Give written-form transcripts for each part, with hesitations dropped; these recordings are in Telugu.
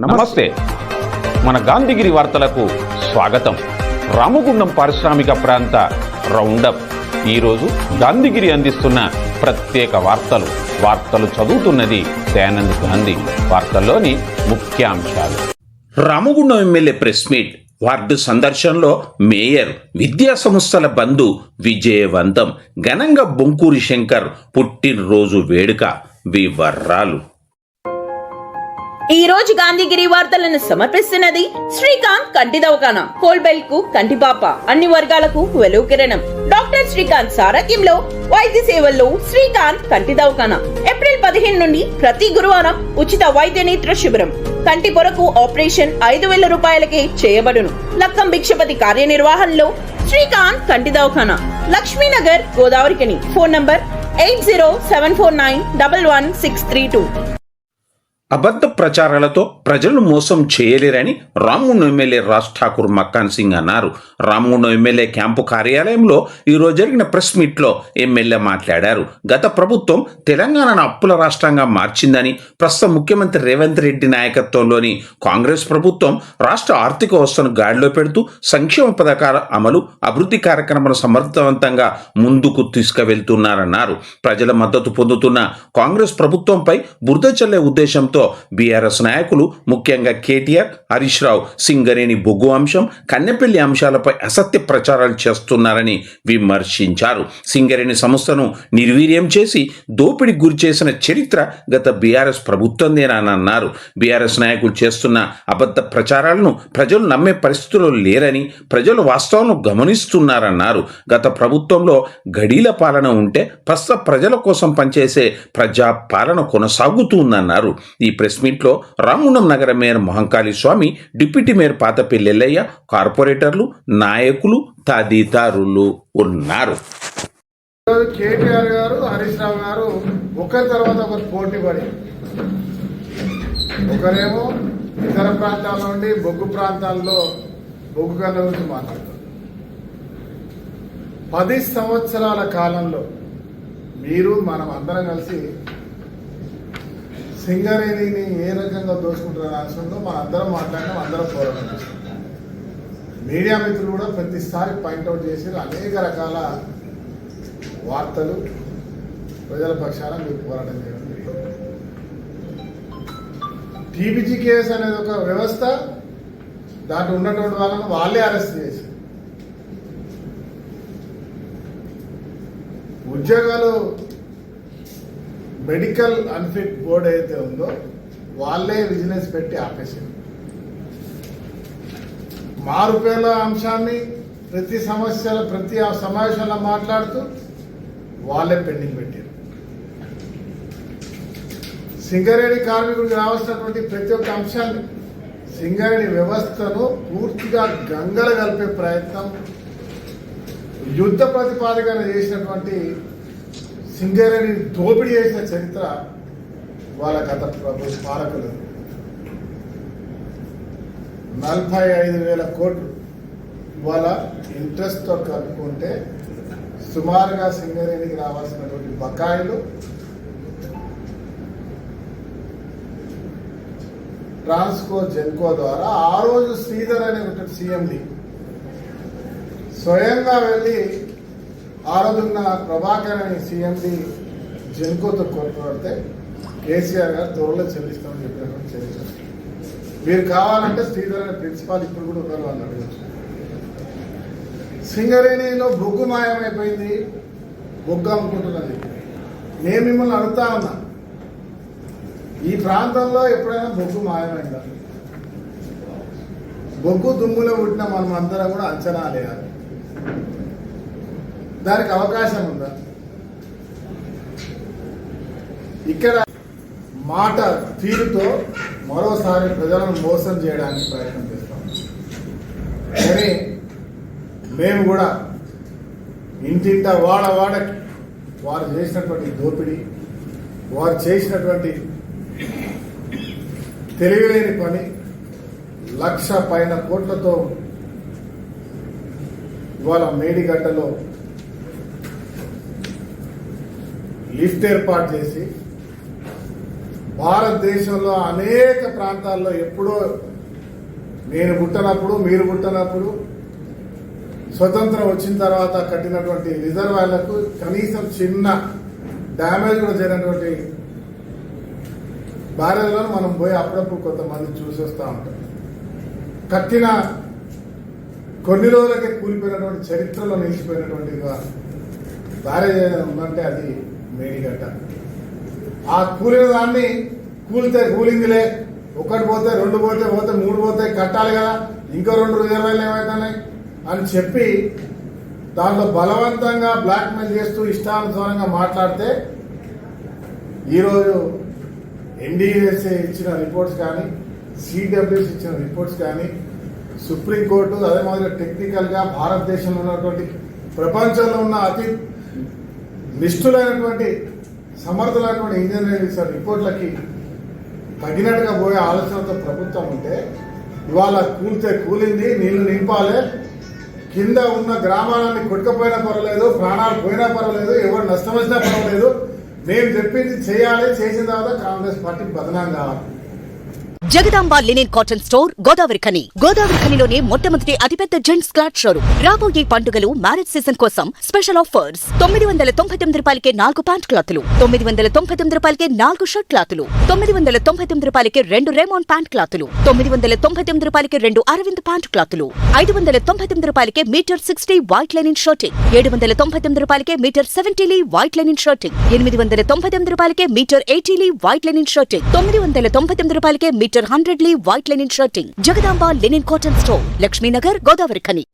నమస్తే. మన గాంధీగిరి వార్తలకు స్వాగతం. రామగుండం పారిశ్రామిక ప్రాంత రౌండప్. ఈరోజు గాంధీగిరి అందిస్తున్న ప్రత్యేక వార్తలు చదువుతున్నది దయానంద్ గాంధీ. వార్తల్లోని ముఖ్యాంశాలు. Ramagundam MLA press meet, ward సందర్శనలో మేయర్, విద్యా సంస్థల బంధు విజయవంతం, ఘనంగా బొంకూరి శంకర్ పుట్టినరోజు వేడుక. వివరాలు. ఈ రోజు గాంధీగిరి వార్తలను సమర్పిస్తున్నది శ్రీకాంత్ కంటి దవాఖానా. కోల్బెల్ కు కంటిపాప, అన్ని వర్గాలకు వెలుగు కిరణం. డాక్టర్ శ్రీకాంత్ సారథ్యంలో వైద్య సేవల్లో శ్రీకాంత్ కంటి దవాఖానా. ఏప్రిల్ 15 నుండి ప్రతి గురువారం ఉచిత వైద్య నేత్ర శిబిరం. కంటి పొరకు ఆపరేషన్ 5,000 రూపాయలకే చేయబడును. లక్కం భిక్షపతి కార్యనిర్వహణలో శ్రీకాంత్ కంటి దవాఖానా, లక్ష్మీనగర్, గోదావరికని. Phone number 8074911632. అబద్ధ ప్రచారాలతో ప్రజలను మోసం చేయలేరని రామగుండం ఎమ్మెల్యే రాజ్ ఠాకూర్ మక్కాన్ సింగ్ అన్నారు. రామగుండం ఎమ్మెల్యే క్యాంపు కార్యాలయంలో ఈరోజు జరిగిన ప్రెస్ మీట్లో ఎమ్మెల్యే మాట్లాడారు. గత ప్రభుత్వం తెలంగాణను అప్పుల రాష్ట్రంగా మార్చిందని, ప్రస్తుత ముఖ్యమంత్రి రేవంత్ రెడ్డి నాయకత్వంలోని కాంగ్రెస్ ప్రభుత్వం రాష్ట్ర ఆర్థిక వ్యవస్థను గాడిలో పెడుతూ సంక్షేమ పథకాల అమలు, అభివృద్ధి కార్యక్రమాలు సమర్థవంతంగా ముందుకు తీసుకువెళ్తున్నారన్నారు. ప్రజల మద్దతు పొందుతున్న కాంగ్రెస్ ప్రభుత్వంపై బురద చల్లే ఉద్దేశంతో బీఆర్ఎస్ నాయకులు, ముఖ్యంగా కేటీఆర్, హరీష్ రావు సింగరేణి బొగ్గు అంశం, కన్నెపల్లి అంశాలపై అసత్య ప్రచారాలు చేస్తున్నారని విమర్శించారు. సింగరేణి సంస్థను నిర్వీర్యం చేసి దోపిడీకి గురి చేసిన చరిత్ర గత బీఆర్ఎస్ ప్రభుత్వందేనన్నారు. బీఆర్ఎస్ నాయకులు చేస్తున్న అబద్ధ ప్రచారాలను ప్రజలు నమ్మే పరిస్థితుల్లో లేరని, ప్రజలు వాస్తవాలను గమనిస్తున్నారన్నారు. గత ప్రభుత్వంలో గడీల పాలన ఉంటే ప్రస్తుత ప్రజల కోసం పనిచేసే ప్రజా పాలన కొనసాగుతుందన్నారు. ఈ ప్రెస్ మీట్లో రామగుండం నగర మేయర్ మహంకాళి స్వామి, డిప్యూటీ మేయర్ పాతపల్లి ఎల్లయ్య, కార్పొరేటర్లు, నాయకులు తదితరులు ఉన్నారు. కేటీఆర్ గారు, హరీష్ రావు గారు ఒకరి తర్వాత ఒకరు పోటీ పడి, ఒకరేమో ఇతర ప్రాంతాల నుండి బొగ్గు ప్రాంతాల్లో బొగ్గు గనుల గురించి మాట్లాడతారు. 10 సంవత్సరాల కాలంలో మీరు మనం అందరం కలిసి సింగరేణిని ఏ రకంగా దోచుకుంటున్న అంశంలో మనం అందరం మాట్లాడినాం, అందరం పోరాటం చేస్తాం. మీడియా మిత్రులు కూడా ప్రతిసారి పాయింట్అవుట్ చేసి అనేక రకాల వార్తలు ప్రజల పక్షాన మీరు పోరాటం చేయడం. టీబీజీ కేసు అనేది ఒక వ్యవస్థ, దాంట్లో ఉన్నటువంటి వాళ్ళను వాళ్ళే అరెస్ట్ చేసి ఉద్యోగాలు మెడికల్ అన్ఫిట్ బోర్డు అయితే ఉందో వాళ్ళే విజిలెన్స్ పెట్టి ఆపేసారు. మారుపేర్ల అంశాన్ని ప్రతి సమావేశంలో మాట్లాడుతూ వాళ్ళే పెండింగ్ పెట్టారు. సింగరేణి కార్మికుడికి రావాల్సినటువంటి ప్రతి ఒక్క అంశాన్ని, సింగరేణి వ్యవస్థను పూర్తిగా గంగల కలిపే ప్రయత్నం, యుద్ధ ప్రతిపాదన చేసినటువంటి సింగరేణి దోపిడీ చేసిన చరిత్ర వాళ్ళ గత పాలకులు. 45,000 కోట్లు ఇవాళ ఇంట్రెస్ట్తో కలుపుకుంటే సుమారుగా సింగరేణికి రావాల్సినటువంటి బకాయిలు ట్రాన్స్కో జెన్కో ద్వారా ఆ రోజు శ్రీధర్ అనే సీఎండి స్వయంగా వెళ్ళి ఆ రోజున్న ప్రభాకర్ అనే సీఎండి జెన్కోతో కొట్లాడితే కేసీఆర్ గారు త్వరలో చెల్లిస్తామని చెప్పినటువంటి చరిత్ర. మీరు కావాలంటే శ్రీధర్ అనే ప్రిన్సిపాల్ ఇప్పుడు కూడా ఉన్నారు, వాళ్ళు అడగచ్చు. సింగరేణిలో బొగ్గు మాయమైపోయింది, బొగ్గు అమ్ముకుంటున్నది. నేను మిమ్మల్ని అడుగుతా ఉన్నా, ఈ ప్రాంతంలో ఎప్పుడైనా బొగ్గు మాయమైందా? బొగ్గు దుమ్ములో పుట్టిన మనం అందరం కూడా అంచనా వేయాలి. దానికి అవకాశం ఉందా? ఇక్కడ మాట తీరుతో మరోసారి ప్రజలను మోసం చేయడానికి ప్రయత్నం చేస్తాం. కానీ మేము కూడా ఇంటింట వాడకి వారు చేసినటువంటి దోపిడీ, వారు చేసినటువంటి తెలివిలేని పని, 1,00,000 పైన కోట్లతో ఇవాళ మేడిగడ్డలో లిఫ్ట్ ఏర్పాటు చేసి భారతదేశంలో అనేక ప్రాంతాల్లో ఎప్పుడో నేను పుట్టినప్పుడు మీరు పుట్టినప్పుడు స్వతంత్రం వచ్చిన తర్వాత కట్టినటువంటి రిజర్వాయర్లకు కనీసం చిన్న డ్యామేజ్ కూడా జరిగినటువంటి బ్యారేజ్లను మనం పోయి అప్పుడప్పుడు కొంతమంది చూసి వస్తూ ఉంటాం. కట్టిన కొన్ని రోజులకే కూలిపోయినటువంటి చరిత్రలో నిలిచిపోయినటువంటి బ్యారేజ్ ఏదైనా ఉందంటే అది మేడిగడ్డ. ఆ కూలిన దాన్ని కూలితే కూలిందిలే, ఒకటి పోతే రెండు పోతే మూడు పోతే కట్టాలి కదా, ఇంకో 2 రిజర్వాయర్లు ఏమవుతున్నాయి అని చెప్పి దాంట్లో బలవంతంగా బ్లాక్మెయిల్ చేస్తూ ఇష్టానుసారంగా మాట్లాడితే ఈరోజు ఎన్డీఎస్ఏ ఇచ్చిన రిపోర్ట్స్ కానీ, సిడబ్ల్యూసి ఇచ్చిన రిపోర్ట్స్ కానీ, సుప్రీంకోర్టు అదే మాదిరిగా టెక్నికల్గా భారతదేశంలో ఉన్నటువంటి ప్రపంచంలో ఉన్న అతి నిష్ఠులైనటువంటి సమర్థులైనటువంటి ఇంజనీరింగ్ ఇచ్చిన రిపోర్ట్లకి తగినట్టుగా పోయే ఆలోచనతో ప్రభుత్వం ఉంటే ఇవాళ కూలితే కూలింది, నీళ్లు నింపాలి, కింద ఉన్న గ్రామాలన్నీ కొట్టుకపోయినా పర్వాలేదు, ప్రాణాలు పోయినా పర్వాలేదు, ఎవరు నష్టం వచ్చినా పర్వాలేదు, మేము చెప్పింది చేయాలి, చేసిన తర్వాత కాంగ్రెస్ పార్టీ బదనాం కావాలి. జగదాంబ లినెన్ కాటన్ స్టోర్ గోదావరిఖనిలోనే మొట్టమొదటి అతిపెద్ద జెంట్స్ క్లాత్ షోరూమ్. రాబోయే పండుగలు, మ్యారేజ్ సీజన్ కోసం స్పెషల్ ఆఫర్స్. 999 రూపాయలకే 4 ప్యాంట్ క్లాతులు, 999 రూపాయలకే 4 షర్ట్ క్లాతులు, 999 రూపాయలకే 2 రేమాన్ ప్యాంట్ క్లాతులు, 999 రూపాయలకే 2 అరవింద్ ప్యాంట్ క్లాతులు, 599 రూపాయలకే మీటర్ 60 వైట్ లెనిన్ షర్టింగ్, 799 రూపాయలకే metre 70 lea white linen shirting, 899 రూపాయలకే metre 80 lea white linen shirting, 999 రూపాయలకే metre 100 lea white linen shirting. Jagadamba linen cotton store, Lakshminagar, Godavarikhani.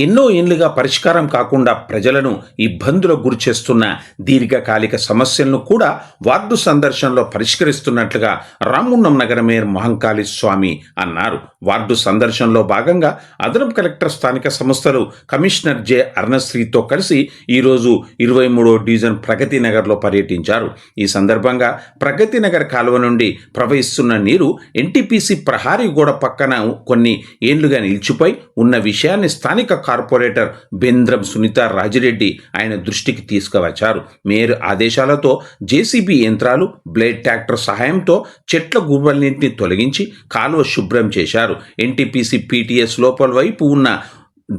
ఎన్నో ఏళ్లుగా పరిష్కారం కాకుండా ప్రజలను ఇబ్బందులకు గురిచేస్తున్న దీర్ఘకాలిక సమస్యలను కూడా వార్డు సందర్శనలో పరిష్కరిస్తున్నట్లుగా రామగుండం నగర మేయర్ మహంకాళి స్వామి అన్నారు. వార్డు సందర్శనలో భాగంగా అదనపు కలెక్టర్ స్థానిక సంస్థలు కమిషనర్ జె అరుణశ్రీతో కలిసి ఈరోజు 23వ డివిజన్ ప్రగతి నగర్లో పర్యటించారు. ఈ సందర్భంగా ప్రగతి నగర్ కాలువ నుండి ప్రవహిస్తున్న నీరు ఎన్టీపీసీ ప్రహారీ గోడ పక్కన కొన్ని ఏళ్లుగా నిలిచిపోయి ఉన్న విషయాన్ని స్థానిక కార్పొరేటర్ బెంద్రం సునీత రాజిరెడ్డి ఆయన దృష్టికి తీసుకువచ్చారు. మేయర్ ఆదేశాలతో జేసీబీ యంత్రాలు, బ్లేడ్ ట్రాక్టర్ సహాయంతో చెట్ల గువ్వలన్నింటినీ తొలగించి కాలువ శుభ్రం చేశారు. ఎన్టీపీసీ పీటీఎస్ లోపల వైపు ఉన్న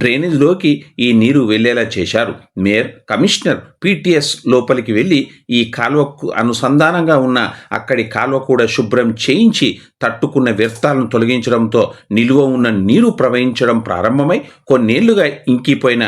డ్రైనేజ్లోకి ఈ నీరు వెళ్లేలా చేశారు. మేయర్, కమిషనర్ పీటీఎస్ లోపలికి వెళ్లి ఈ కాలువకు అనుసంధానంగా ఉన్న అక్కడి కాలువ కూడా శుభ్రం చేయించి తట్టుకున్న వ్యర్థాలను తొలగించడంతో నిలువ ఉన్న నీరు ప్రవహించడం ప్రారంభమై కొన్నేళ్లుగా ఇంకిపోయిన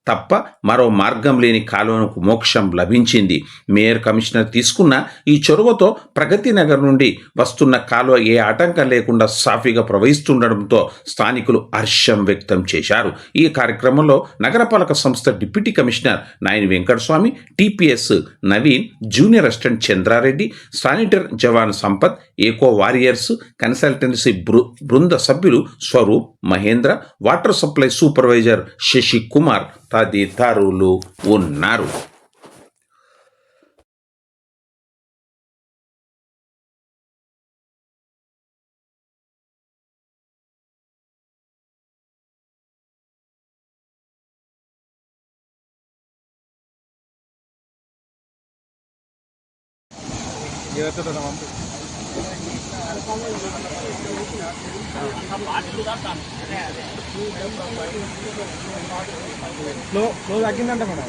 తప్ప మరో మార్గం లేని కాలువకు మోక్షం లభించింది. మేయర్, కమిషనర్ తీసుకున్న ఈ చొరవతో ప్రగతి నగర్ నుండి వస్తున్న కాలువ ఏ ఆటంకం లేకుండా సాఫీగా ప్రవహిస్తుండడంతో స్థానికులు హర్షం వ్యక్తం చేశారు. ఈ కార్యక్రమంలో నగరపాలక సంస్థ deputy commissioner Nayani Venkataswamy, TPS Naveen, junior assistant Chandra Reddy, sanitary జవాన్ సంపత్, ఏకో వారియర్స్ కన్సల్టెన్సీ బృంద సభ్యులు Swaroop, Mahendra, water supply supervisor Sashi Kumar తదితరులు ఉన్నారు. ఫ్లో తగ్గిందంట మేడం.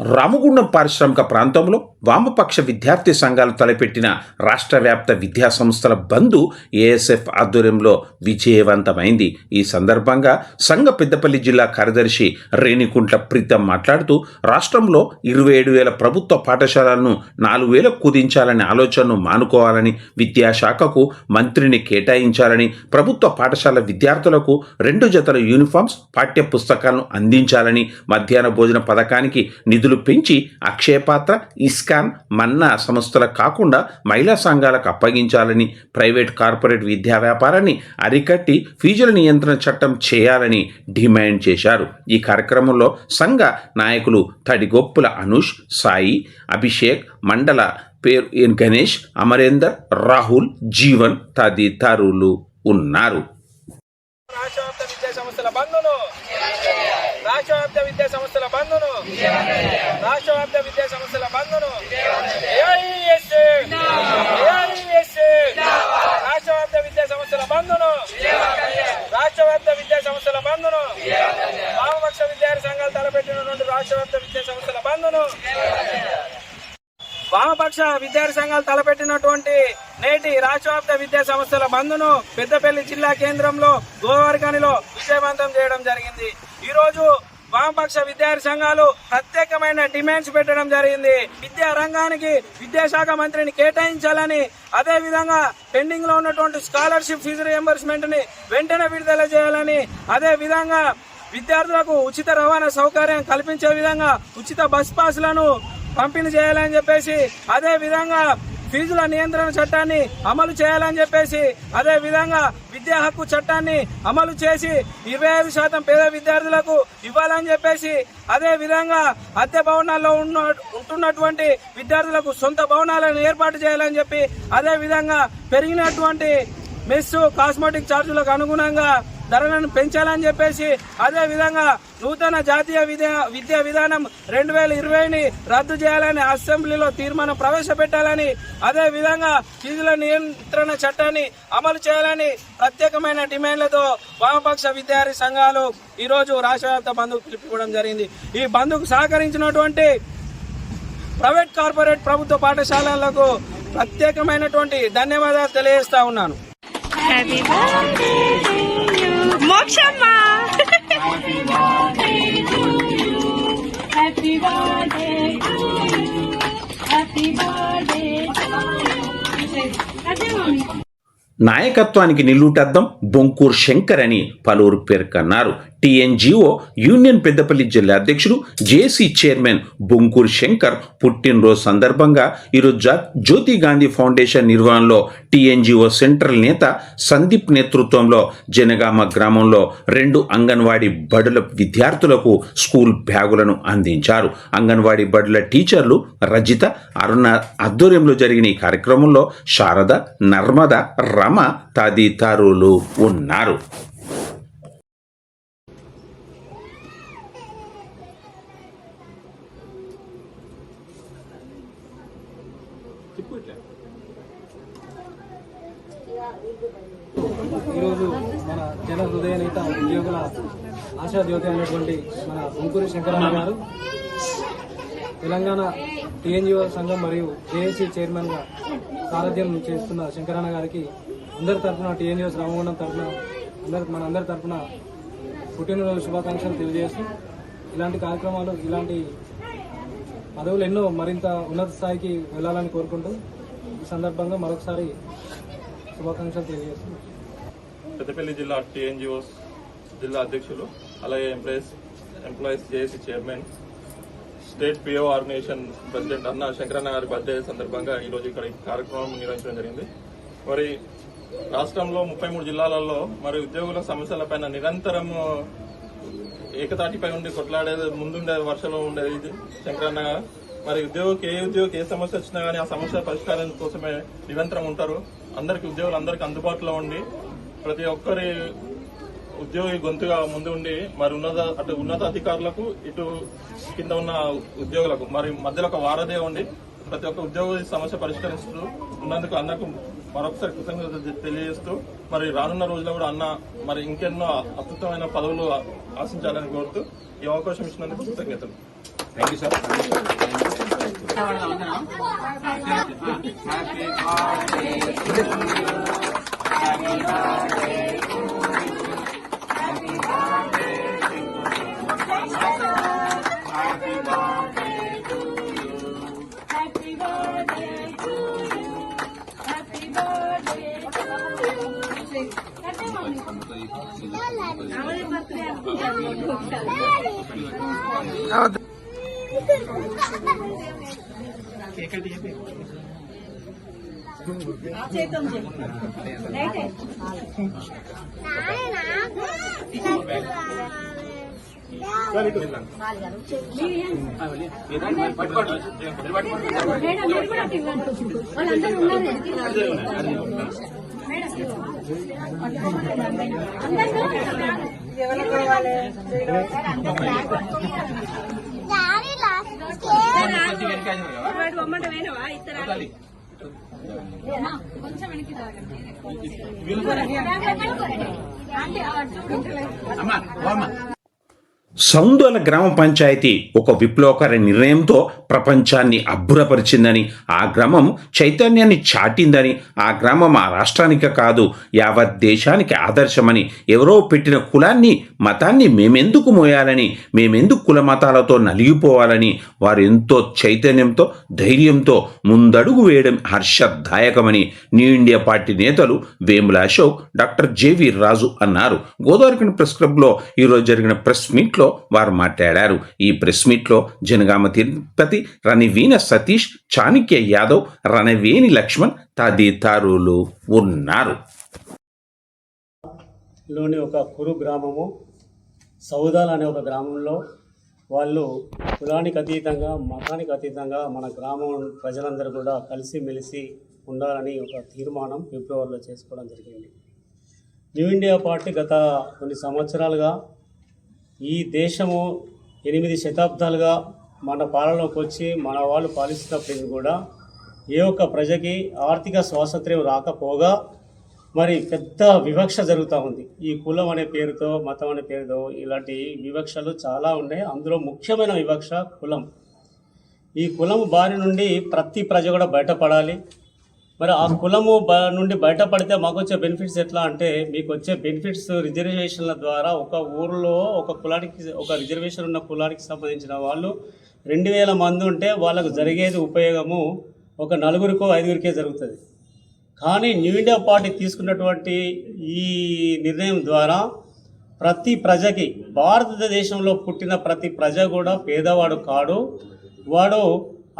రామగుండం పారిశ్రామిక ప్రాంతంలో వామపక్ష విద్యార్థి సంఘాలు తలపెట్టిన రాష్ట్ర వ్యాప్త విద్యా సంస్థల బంద్ ఏఎస్ఎఫ్ ఆధ్వర్యంలో విజయవంతమైంది. ఈ సందర్భంగా సంఘ పెద్దపల్లి జిల్లా కార్యదర్శి రేణికుంట్ల ప్రీతం మాట్లాడుతూ రాష్ట్రంలో 27,000 ప్రభుత్వ పాఠశాలలను 4,000 కుదించాలనే ఆలోచనను మానుకోవాలని, విద్యాశాఖకు మంత్రిని కేటాయించాలని, ప్రభుత్వ పాఠశాల విద్యార్థులకు 2 జతల యూనిఫామ్స్, పాఠ్య పుస్తకాలను అందించాలని, మధ్యాహ్న భోజన పథకానికి నిధులు పెంచి అక్షయపాత్ర, ఇస్కాన్, మన్నా సంస్థలకు కాకుండా మహిళా సంఘాలకు అప్పగించాలని, ప్రైవేట్ కార్పొరేట్ విద్యా వ్యాపారాన్ని అరికట్టి ఫీజుల నియంత్రణ చట్టం చేయాలని డిమాండ్ చేశారు. ఈ కార్యక్రమంలో సంఘ నాయకులు తడిగొప్పుల అనూష్, సాయి, అభిషేక్, మండల పేరు గణేష్, అమరేందర్, రాహుల్, జీవన్ తదితరులు ఉన్నారు. రాష్ట్రవ్యాప్త విద్యా సంస్థల బంద్ను రాష్ట్రవ్యాప్త విద్యా సంస్థల బంద్ను రాష్ట్రవ్యాప్త విద్యా సంస్థల బంద్ను రాష్ట్రవ్యాప్త విద్యా సంస్థల బంద్ను రాష్ట్రవ్యాప్త విద్యా సంస్థల బంద్ను వామపక్ష విద్యార్థి సంఘాలు తలపెట్టినటువంటి రాష్ట్రవ్యాప్త విద్యా సంస్థల బంద్ను వామపక్ష విద్యార్థి సంఘాలు తలపెట్టినటువంటి నేటి రాష్ట్రవ్యాప్త విద్యా సంస్థల బంద్ను పెద్దపల్లి జిల్లా కేంద్రంలో గోదావరిఖనిలో విజయవంతం చేయడం జరిగింది. ఈ రోజు వామపక్ష విద్యార్థి సంఘాలు ప్రత్యేకమైన డిమాండ్స్ పెట్టడం జరిగింది. విద్యా రంగానికి విద్యాశాఖ మంత్రిని కేటాయించాలని, అదే విధంగా పెండింగ్ లో ఉన్నటువంటి స్కాలర్షిప్ ఫీజు రియంబర్స్మెంట్ ని వెంటనే విడుదల చేయాలని, అదే విధంగా విద్యార్థులకు ఉచిత రవాణా సౌకర్యం కల్పించే విధంగా ఉచిత బస్ పాస్లను పంపిణీ చేయాలని చెప్పేసి, అదే విధంగా ఫీజుల నియంత్రణ చట్టాన్ని అమలు చేయాలని చెప్పేసి, అదే విధంగా విద్యా హక్కు చట్టాన్ని అమలు చేసి 25% పేద విద్యార్థులకు ఇవ్వాలని చెప్పేసి, అదే విధంగా అద్దె భవనాల్లో ఉంటున్నటువంటి విద్యార్థులకు సొంత భవనాలను ఏర్పాటు చేయాలని చెప్పి, అదే విధంగా పెరిగినటువంటి మెస్ కాస్మెటిక్ ఛార్జీలకు అనుగుణంగా ధరలను పెంచాలని చెప్పేసి, అదే విధంగా నూతన జాతీయ విద్యా విధానం 2020ని రద్దు చేయాలని అసెంబ్లీలో తీర్మానం ప్రవేశపెట్టాలని, అదే విధంగా ఫీజుల నియంత్రణ చట్టాన్ని అమలు చేయాలని ప్రత్యేకమైన డిమాండ్లతో వామపక్ష విద్యార్థి సంఘాలు ఈ రోజు రాష్ట్ర వ్యాప్త బంద్కు పిలుపుకోవడం జరిగింది. ఈ బంద్కు సహకరించినటువంటి ప్రైవేట్ కార్పొరేట్ ప్రభుత్వ పాఠశాలలకు ప్రత్యేకమైనటువంటి ధన్యవాదాలు తెలియజేస్తా ఉన్నాను. Happy birthday to you, Mokshama. Happy birthday to you. Happy birthday to you. Happy birthday to you. Happy birthday. నాయకత్వానికి నిలువుటద్దం బొంకూర్ శంకర్ అని పలువురు పేర్కొన్నారు. టీఎన్జిఓ యూనియన్ పెద్దపల్లి జిల్లా అధ్యక్షుడు జేసీ చైర్మన్ బొంకూర్ శంకర్ పుట్టినరోజు సందర్భంగా ఈరోజు జ్యోతి గాంధీ ఫౌండేషన్ నిర్వహణలో టీఎన్జిఓ సెంట్రల్ నేత సందీప్ నేతృత్వంలో జనగామ గ్రామంలో 2 అంగన్వాడీ బడుల విద్యార్థులకు స్కూల్ బ్యాగులను అందించారు. అంగన్వాడీ బడుల టీచర్లు రజిత, అరుణ ఆధ్వర్యంలో జరిగిన ఈ కార్యక్రమంలో శారద, నర్మద, రమ తదితరులు ఉన్నారు. ఈరోజు మన జన హృదయ నేత ఉద్యోగుల ఆశాజ్యోతి అయినటువంటి మన బొంకూరి శంకరన్న గారు తెలంగాణ టీఎన్జిఓ సంఘం మరియు జేఏసీ చైర్మన్ గా సారథ్యం చేస్తున్న శంకరన్న గారికి అందరి తరఫున టీఎన్జిఓస్ రామగుండం తరఫున మనందరి తరఫున పుట్టినరోజు శుభాకాంక్షలు తెలియజేస్తూ ఇలాంటి కార్యక్రమాలు, ఇలాంటి పదవులు ఎన్నో మరింత ఉన్నత స్థాయికి వెళ్లాలని కోరుకుంటూ ఈ సందర్భంగా మరొకసారి శుభాకాంక్షలు తెలియజేస్తున్నాం. పెద్దపల్లి జిల్లా టీఎన్జిఓస్ జిల్లా అధ్యక్షులు, అలాగే employees JAC chairman, state PO organisation president అన్న శంకరన్న గారి బర్త్డే సందర్భంగా ఈరోజు ఇక్కడ ఈ కార్యక్రమం నిర్వహించడం జరిగింది. మరి రాష్ట్రంలో 33 జిల్లాలలో మరి ఉద్యోగుల సమస్యలపైన నిరంతరం ఏకతాటిపై ఉండి కొట్లాడేది, ముందుండే వర్షంలో ఉండేది శంకరన్న గారు. మరి ఉద్యోగికి ఏ సమస్య వచ్చినా కానీ ఆ సమస్య పరిష్కారం కోసమే నిరంతరం ఉంటారు. ఉద్యోగులందరికీ అందుబాటులో ఉండి ప్రతి ఒక్కరి ఉద్యోగి గొంతుగా ముందు ఉండి మరి ఉన్నత అధికారులకు, ఇటు కింద ఉన్న ఉద్యోగులకు మరి మధ్యలో ఒక వారధే ఉండి ప్రతి ఒక్క ఉద్యోగి సమస్య పరిష్కరిస్తూ ఉన్నందుకు అన్నకు మరొకసారి కృతజ్ఞత తెలియజేస్తూ మరి రానున్న రోజుల్లో కూడా అన్న మరి ఇంకెన్నో అద్భుతమైన పదవులు ఆశించాలని కోరుతూ ఈ అవకాశం ఇచ్చినందుకు కృతజ్ఞతలు. Happy birthday to you. Happy birthday to you. Happy సౌందోల గ్రామ పంచాయతీ ఒక విప్లవకర నిర్ణయంతో ప్రపంచాన్ని అబ్బురపరిచిందని, ఆ గ్రామం చైతన్యాన్ని చాటిందని, ఆ గ్రామం ఆ రాష్ట్రానికి కాదు యావత్ దేశానికి ఆదర్శమని, ఎవరో పెట్టిన కులాన్ని మతాన్ని మేమెందుకు మోయాలని, మేమెందుకు కుల మతాలతో నలిగిపోవాలని వారు ఎంతో చైతన్యంతో ధైర్యంతో ముందడుగు వేయడం హర్షదాయకమని న్యూ ఇండియా పార్టీ నేతలు వేముల అశోక్, డాక్టర్ జేవి రాజు అన్నారు. గోదావరిఖని ప్రెస్ క్లబ్లో ఈరోజు జరిగిన ప్రెస్ మీట్లో వారు మాట్లాడారు. ఈ ప్రెస్ మీట్లో జనగామ తిరుపతి, రణవీణ సతీష్, చాణక్య యాదవ్, రణవేణి లక్ష్మణ్ తదితరులు ఉన్నారు. లోని ఒక కురు గ్రామము సౌదాల్ అనే ఒక గ్రామంలో వాళ్ళు కులానికి అతీతంగా మతానికి అతీతంగా మన గ్రామం ప్రజలందరూ కూడా కలిసిమెలిసి ఉండాలని ఒక తీర్మానం ఫిబ్రవరిలో చేసుకోవడం జరిగింది. న్యూ ఇండియా పార్టీ గత కొన్ని సంవత్సరాలుగా ఈ దేశము 8 శతాబ్దాలుగా మన పాలనలోకి వచ్చి మన వాళ్ళు పాలిస్తున్నప్పటికీ కూడా ఏ ఒక్క ప్రజకి ఆర్థిక స్వాతంత్ర్యం రాకపోగా మరి పెద్ద వివక్ష జరుగుతూ ఉంది. ఈ కులం అనే పేరుతో, మతం అనే పేరుతో ఇలాంటి వివక్షలు చాలా ఉన్నాయి. అందులో ముఖ్యమైన వివక్ష కులం. ఈ కులం బారి నుండి ప్రతి ప్రజ కూడా బయటపడాలి. మరి ఆ కులము నుండి బయటపడితే మాకు వచ్చే బెనిఫిట్స్ ఎట్లా అంటే, మీకు వచ్చే బెనిఫిట్స్ రిజర్వేషన్ల ద్వారా ఒక ఊరిలో ఒక కులానికి, ఒక రిజర్వేషన్ ఉన్న కులానికి సంబంధించిన వాళ్ళు 2000 మంది ఉంటే వాళ్ళకు జరిగేది ఉపయోగము ఒక 4-5 జరుగుతుంది. కానీ న్యూ ఇండియా పార్టీ తీసుకున్నటువంటి ఈ నిర్ణయం ద్వారా ప్రతి ప్రజకి, భారతదేశంలో పుట్టిన ప్రతి ప్రజ కూడా పేదవాడు కాడు. వాడు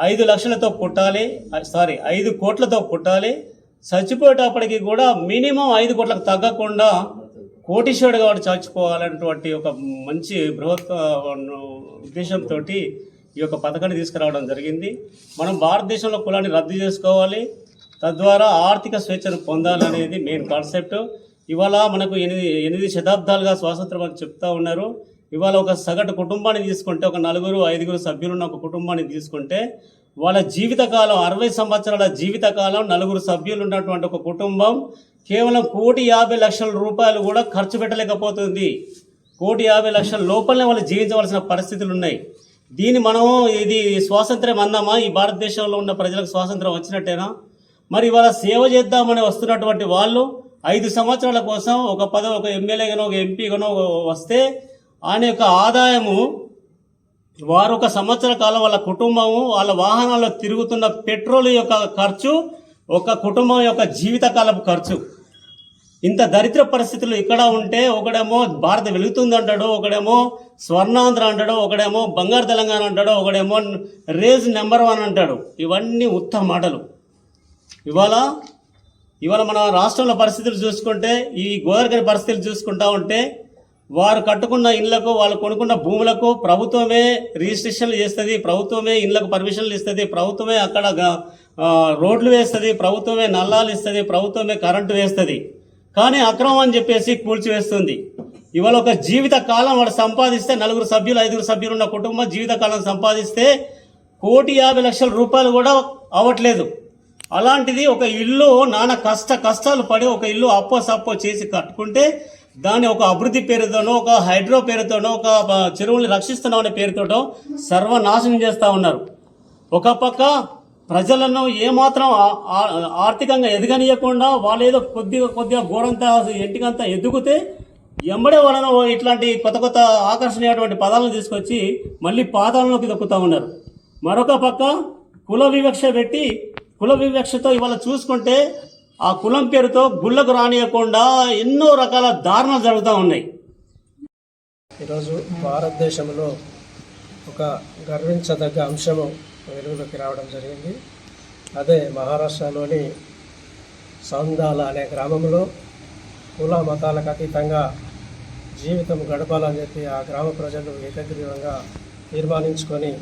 5 లక్షలతో పుట్టాలి, 5 కోట్లతో పుట్టాలి. చచ్చిపోయేటప్పటికి కూడా మినిమం 5 కోట్లకు తగ్గకుండా కోటీశ్వరుడుగా వాడు చచ్చిపోవాలన్నటువంటి ఒక మంచి బృహత్ ఉద్దేశంతో ఈ యొక్క పథకాన్ని తీసుకురావడం జరిగింది. మనం భారతదేశంలో కులాన్ని రద్దు చేసుకోవాలి, తద్వారా ఆర్థిక స్వేచ్ఛను పొందాలనేది మెయిన్ కాన్సెప్ట్. ఇవాళ మనకు 8 శతాబ్దాలుగా స్వాతంత్రం అని చెప్తా ఉన్నారు. ఇవాళ ఒక సగటు కుటుంబాన్ని తీసుకుంటే, ఒక 4-5 సభ్యులు ఉన్న ఒక కుటుంబాన్ని తీసుకుంటే వాళ్ళ జీవితకాలం 60 సంవత్సరాల జీవితకాలం 4 సభ్యులు ఉన్నటువంటి ఒక కుటుంబం కేవలం 1,50,00,000 రూపాయలు కూడా ఖర్చు పెట్టలేకపోతుంది. 1,50,00,000 లోపలనే వాళ్ళు జీవించవలసిన పరిస్థితులు ఉన్నాయి. దీన్ని మనం ఇది స్వాతంత్ర్యం అందామా? ఈ భారతదేశంలో ఉన్న ప్రజలకు స్వాతంత్రం వచ్చినట్టేనా? మరి ఇవాళ సేవ చేద్దామని వస్తున్నటువంటి వాళ్ళు 5 సంవత్సరాల కోసం ఒక పదవి, ఒక ఎమ్మెల్యేగానో ఒక ఎంపీగానో వస్తే ఆయన యొక్క ఆదాయము, వారు ఒక సంవత్సర కాలం వాళ్ళ కుటుంబము, వాళ్ళ వాహనాల్లో తిరుగుతున్న పెట్రోల్ యొక్క ఖర్చు ఒక కుటుంబం యొక్క జీవితకాలపు ఖర్చు. ఇంత దరిద్ర పరిస్థితులు ఇక్కడ ఉంటే, ఒకడేమో భారత వెలుగుతుంది అంటాడు, ఒకడేమో స్వర్ణాంధ్ర అంటాడు, ఒకడేమో బంగారు తెలంగాణ అంటాడు, ఒకడేమో రేజ్ నెంబర్ 1 అంటాడు. ఇవన్నీ ఉత్తమ మాటలు. ఇవాళ మన రాష్ట్రంలో పరిస్థితులు చూసుకుంటే, ఈ గోదావరి పరిస్థితులు చూసుకుంటా ఉంటే, వారు కట్టుకున్న ఇళ్లకు, వాళ్ళు కొనుక్కున్న భూములకు ప్రభుత్వమే రిజిస్ట్రేషన్లు చేస్తుంది, ప్రభుత్వమే ఇళ్లకు పర్మిషన్లు ఇస్తుంది, ప్రభుత్వమే అక్కడ రోడ్లు వేస్తుంది, ప్రభుత్వమే నల్లాలు ఇస్తుంది, ప్రభుత్వమే కరెంటు వేస్తుంది. కానీ అక్రమం అని చెప్పేసి కూల్చివేస్తుంది. ఇవాళ ఒక జీవిత కాలం వాడు సంపాదిస్తే, 4 సభ్యులు 5 సభ్యులు ఉన్న కుటుంబం జీవితకాలం సంపాదిస్తే 1,50,00,000 రూపాయలు కూడా అవ్వట్లేదు. అలాంటిది ఒక ఇల్లు నానా కష్టాలు పడి ఒక ఇల్లు అప్పో సప్పో చేసి కట్టుకుంటే దాన్ని ఒక అభివృద్ధి పేరుతోనో, ఒక హైడ్రో పేరుతోనో, ఒక చెరువుల్ని రక్షిస్తున్నాం అనే పేరుతోటో సర్వనాశనం చేస్తూ ఉన్నారు. ఒక పక్క ప్రజలను ఏమాత్రం ఆర్థికంగా ఎదగనీయకుండా వాళ్ళు ఏదో కొద్దిగా ఘోరంతా ఇంటికంతా ఎదుగుతే ఎంబడే వాళ్ళను ఇట్లాంటి కొత్త ఆకర్షణీయటువంటి పదాలను తీసుకొచ్చి మళ్ళీ పాతాళంలోకి దొక్కుతూ ఉన్నారు. మరొక పక్క కుల వివక్ష పెట్టి, కుల వివక్షతో ఇవాళ చూసుకుంటే ఆ కులం పేరుతో గుళ్ళకు రానియకుండా ఎన్నో రకాల దారుణాలు జరుగుతూ ఉన్నాయి. ఈరోజు భారతదేశంలో ఒక గర్వించదగ్గ అంశము వెలుగులోకి రావడం జరిగింది. అదే మహారాష్ట్రలోని సౌందాల అనే గ్రామంలో కుల మతాలకు అతీతంగా జీవితం గడపాలని చెప్పి ఆ గ్రామ ప్రజలు ఏకగ్రీవంగా తీర్మానించుకొని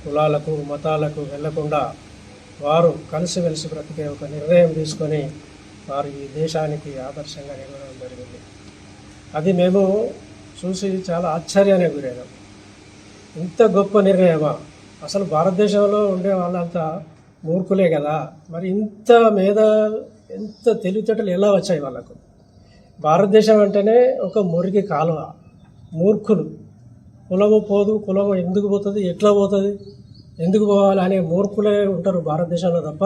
కులాలకు మతాలకు వెళ్లకుండా వారు కలిసిమెలిసి బ్రతికే ఒక నిర్ణయం తీసుకొని వారు ఈ దేశానికి ఆదర్శంగా నిలవడం జరిగింది. అది మేము చూసి చాలా ఆశ్చర్యానికి గురైనాం. ఇంత గొప్ప నిర్ణయమా? అసలు భారతదేశంలో ఉండే వాళ్ళంతా మూర్ఖులే కదా, మరి ఇంత ఎంత తెలివితేటలు ఎలా వచ్చాయి వాళ్ళకు? భారతదేశం అంటేనే ఒక మురికి కాలువ, మూర్ఖులు. కులము పోదు, కులము ఎందుకు పోతుంది, ఎట్లా పోతుంది, ఎందుకు పోవాలి అనే మూర్ఖులే ఉంటారు భారతదేశంలో తప్ప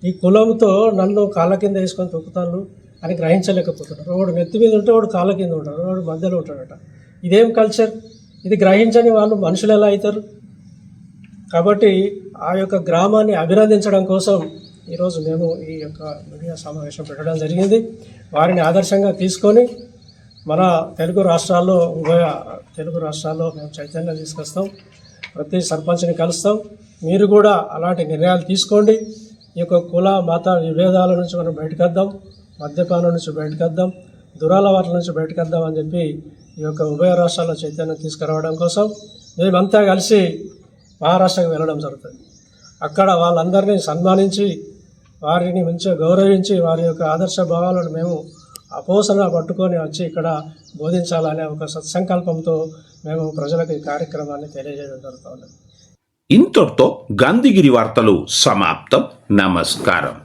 ఈ కులంతో నన్ను కాళ్ళ కింద వేసుకొని తొక్కుతాను అని గ్రహించలేకపోతున్నారు. వాడు నెత్తి మీద ఉంటే వాడు కాళ్ళ కింద ఉంటాడు, వాడు మధ్యలో ఉంటాడట. ఇదేం కల్చర్? ఇది గ్రహించని వాళ్ళు మనుషులు ఎలా అవుతారు? కాబట్టి ఆ యొక్క గ్రామాన్ని అభినందించడం కోసం ఈరోజు మేము ఈ యొక్క మీడియా సమావేశం పెట్టడం జరిగింది. వారిని ఆదర్శంగా తీసుకొని మన తెలుగు రాష్ట్రాల్లో, ఉభయ తెలుగు రాష్ట్రాల్లో మేము చైతన్యం తీసుకొస్తాం. ప్రతి సర్పంచ్ని కలుస్తాం. మీరు కూడా అలాంటి నిర్ణయాలు తీసుకోండి. ఈ యొక్క కుల మత విభేదాల నుంచి మనం బయటకొద్దాం, మద్యపానం నుంచి బయటకొద్దాం, దురలవాట్ల నుంచి బయటకొద్దాం అని చెప్పి ఈ యొక్క ఉభయ రాష్ట్రాల్లో చైతన్యం తీసుకురావడం కోసం మేమంతా కలిసి మహారాష్ట్రకు వెళ్ళడం జరుగుతుంది. అక్కడ వాళ్ళందరినీ సన్మానించి వారిని మంచిగా గౌరవించి వారి యొక్క ఆదర్శ భావాలను మేము అపోసన పట్టుకొని వచ్చి ఇక్కడ బోధించాలనే ఒక సత్సంకల్పంతో మేము ప్రజలకు ఈ కార్యక్రమాన్ని తెలియజేయడం జరుగుతుంది. ఇంతటితో గాంధీగిరి వార్తలు సమాప్తం. నమస్కారం.